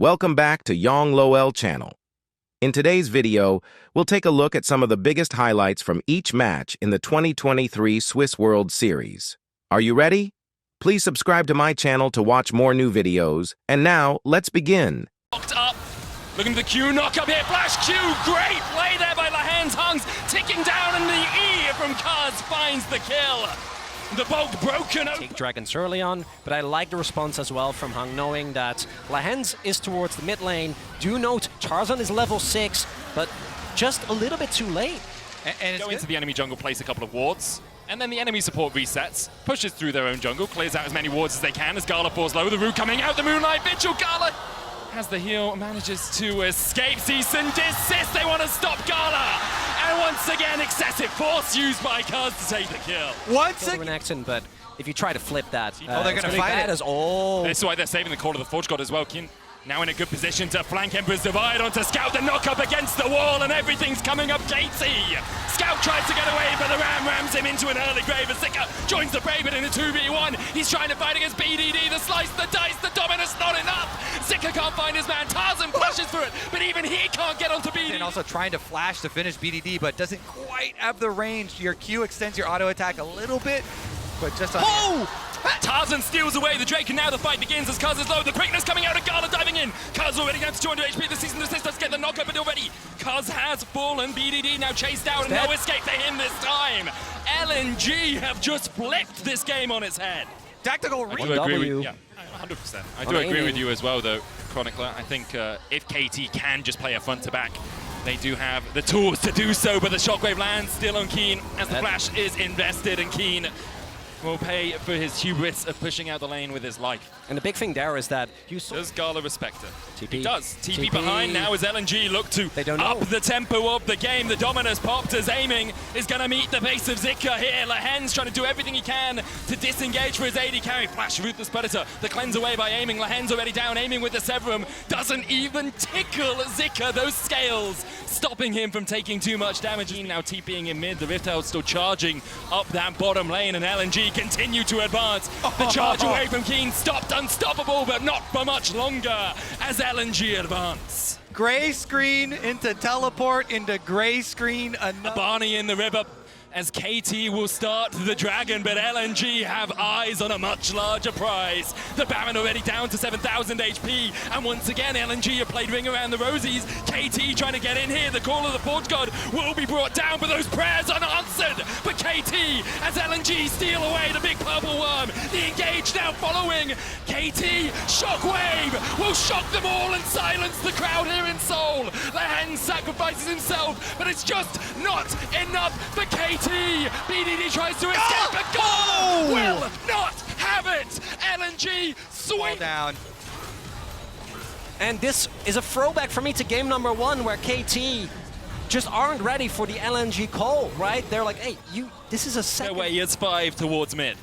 Welcome back to Yong Loel channel. In today's video, we'll take a look at some of the biggest highlights from each match in the 2023 Swiss World Series. Are you ready? Please subscribe to my channel to watch more new videos. And now, let's begin. Locked up. Looking for the Q, knock up here, flash Q, great play there by Lahan's Hungs, ticking down and the E from Kaz finds the kill. The bolt broken open. Take Dragons early on, but I like the response as well from Hung, knowing that Lahan's is towards the mid lane. Do note, Tarzan is level 6, but just a little bit too late. And go into the enemy jungle, place a couple of wards, and then the enemy support resets, pushes through their own jungle, clears out as many wards as they can as Gala falls low. The root coming out, the Moonlight Vigil, Gala has the heal, manages to escape. Cease and desist, they want to stop Gala. And once again, excessive force used by Kaz to take the kill. Once again, accent, but if you try to flip that, they're going to fight it. Oh, that's why they're saving the call of the Forge God as well. Kin now in a good position to flank Emperor's Divide onto Scout, the knock up against the wall, and everything's coming up KT. Scout tries to get away, but the Ram rams him into an early grave. As Zika joins the Brave in a 2v1. He's trying to fight against BDD, the slice, the dice, the Dominus, not enough. Zika can't find his man. Tarzan flashes through it, but even he can't get onto BDD. And also trying to flash to finish BDD, but doesn't quite have the range. Your Q extends your auto attack a little bit, but just on. Oh! Tarzan steals away the Drake, and now the fight begins as Kaz is low. The quickness coming out of Gala diving in. Kaz already down to 200 HP. The season assist does get the knockup, but already Kaz has fallen. BDD now chased out, and no escape for him this time. LNG have just flipped this game on its head. Tactical I do agree with, yeah, 100%. I do agree with you as well, though, Chronicler. I think if KT can just play a front to back, they do have the tools to do so, but the Shockwave lands still on Keen as the flash is invested, and Keen will pay for his hubris of pushing out the lane with his life. And the big thing there is that you saw... Does Gala respect her? TP. He does. TP behind now as LNG look to up the tempo of the game. The Dominus popped as aiming is going to meet the base of Zika here. Lahan's trying to do everything he can to disengage for his AD carry. Flash, Ruthless Predator, the cleanse away by aiming. Lahan's already down, aiming with the Severum. Doesn't even tickle Zika, those scales, stopping him from taking too much damage. Now TPing in mid, the Rift Herald still charging up that bottom lane, and LNG continue to advance. The charge away from Keen stopped, unstoppable, but not for much longer as LNG advance. Gray screen into teleport into gray screen. Barney in the river as KT will start the Dragon, but LNG have eyes on a much larger prize. The Baron already down to 7,000 HP, and once again LNG have played ring around the rosies. KT trying to get in here. The call of the Forge God will be brought down, but those prayers unanswered for KT as LNG steal away the big purple worm. The engage now following. KT, Shockwave will shock them all and silence the crowd here in Seoul. Lahan sacrifices himself, but it's just not enough for KT. BDD tries to escape, but Gala will not have it. LNG sweep down. And this is a throwback for me to game number 1, where KT just aren't ready for the LNG call, right? They're like, hey, this is a second. No way, it's 5 towards mid.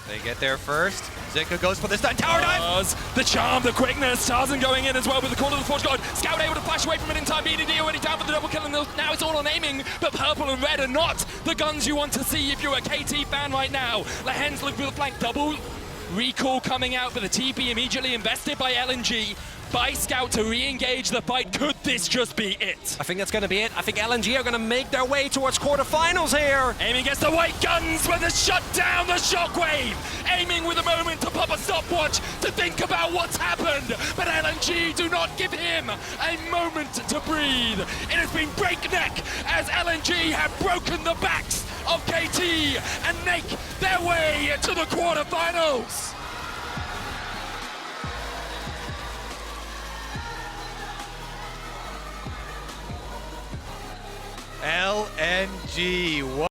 They get there first. Zika goes for the stun. Tower dive! The charm, the quickness. Tarzan going in as well with the call of the Forge God. Scout able to flash away from it in time. BDD already down for the double kill, and now it's all on aiming. But purple and red are not the guns you want to see if you're a KT fan right now. Lahan's looking for the flank double. Recall coming out, but the TP immediately invested by LNG. By Scout to re-engage the fight. Could this just be it? I think that's going to be it. I think LNG are going to make their way towards quarterfinals here. Aiming against the white guns with the shut down, the Shockwave. Aiming with a moment to pop a stopwatch to think about what's happened. But LNG do not give him a moment to breathe. It has been breakneck as LNG have broken the backs of KT and make their way to the quarterfinals. LNG.